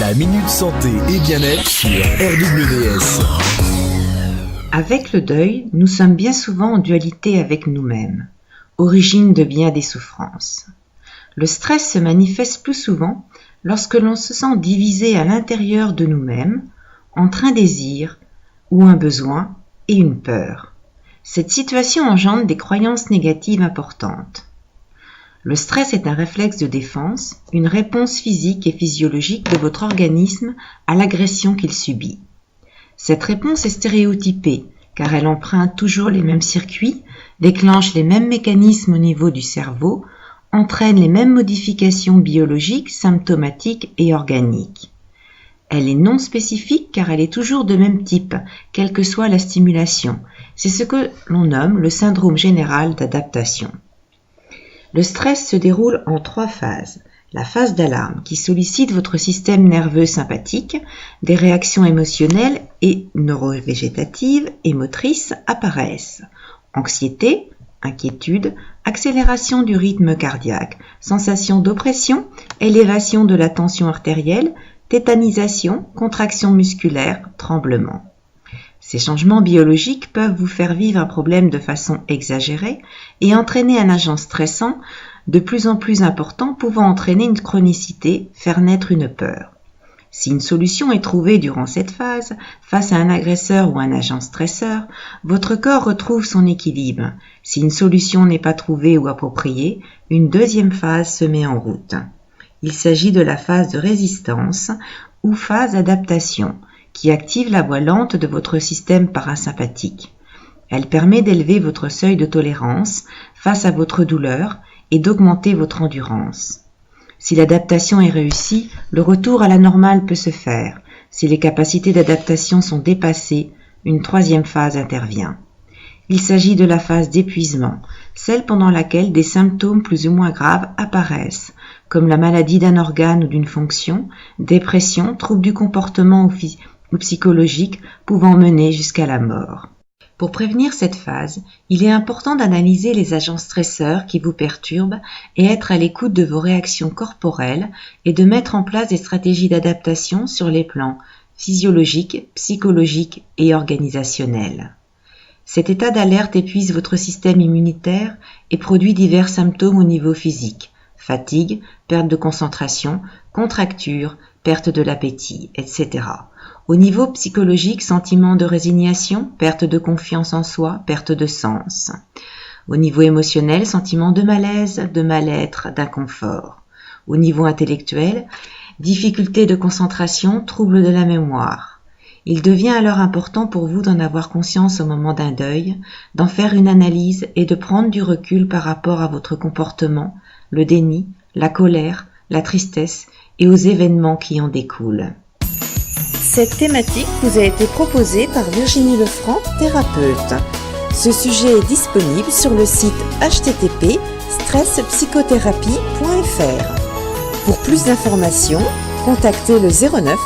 La Minute Santé et Bien-être sur RWS. Avec le deuil, nous sommes bien souvent en dualité avec nous-mêmes, origine de bien des souffrances. Le stress se manifeste plus souvent lorsque l'on se sent divisé à l'intérieur de nous-mêmes entre un désir ou un besoin et une peur. Cette situation engendre des croyances négatives importantes. Le stress est un réflexe de défense, une réponse physique et physiologique de votre organisme à l'agression qu'il subit. Cette réponse est stéréotypée, car elle emprunte toujours les mêmes circuits, déclenche les mêmes mécanismes au niveau du cerveau, entraîne les mêmes modifications biologiques, symptomatiques et organiques. Elle est non spécifique car elle est toujours de même type, quelle que soit la stimulation. C'est ce que l'on nomme le syndrome général d'adaptation. Le stress se déroule en 3 phases. La phase d'alarme qui sollicite votre système nerveux sympathique, des réactions émotionnelles et neurovégétatives et motrices apparaissent. Anxiété, inquiétude, accélération du rythme cardiaque, sensation d'oppression, élévation de la tension artérielle, tétanisation, contraction musculaire, tremblement. Ces changements biologiques peuvent vous faire vivre un problème de façon exagérée et entraîner un agent stressant de plus en plus important pouvant entraîner une chronicité, faire naître une peur. Si une solution est trouvée durant cette phase, face à un agresseur ou un agent stresseur, votre corps retrouve son équilibre. Si une solution n'est pas trouvée ou appropriée, une deuxième phase se met en route. Il s'agit de la phase de résistance ou phase d'adaptation, qui active la voie lente de votre système parasympathique. Elle permet d'élever votre seuil de tolérance face à votre douleur et d'augmenter votre endurance. Si l'adaptation est réussie, le retour à la normale peut se faire. Si les capacités d'adaptation sont dépassées, une 3e phase intervient. Il s'agit de la phase d'épuisement, celle pendant laquelle des symptômes plus ou moins graves apparaissent, comme la maladie d'un organe ou d'une fonction, dépression, troubles du comportement ou psychologique pouvant mener jusqu'à la mort. Pour prévenir cette phase, il est important d'analyser les agents stresseurs qui vous perturbent et être à l'écoute de vos réactions corporelles et de mettre en place des stratégies d'adaptation sur les plans physiologiques, psychologiques et organisationnels. Cet état d'alerte épuise votre système immunitaire et produit divers symptômes au niveau physique, fatigue, perte de concentration, contracture, perte de l'appétit, etc. Au niveau psychologique, sentiment de résignation, perte de confiance en soi, perte de sens. Au niveau émotionnel, sentiment de malaise, de mal-être, d'inconfort. Au niveau intellectuel, difficulté de concentration, trouble de la mémoire. Il devient alors important pour vous d'en avoir conscience au moment d'un deuil, d'en faire une analyse et de prendre du recul par rapport à votre comportement, le déni, la colère, la tristesse et aux événements qui en découlent. Cette thématique vous a été proposée par Virginie Lefranc, thérapeute. Ce sujet est disponible sur le site http://stresspsychothérapie.fr. Pour plus d'informations, contactez le 09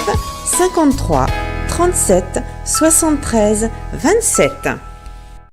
53 37 73 27.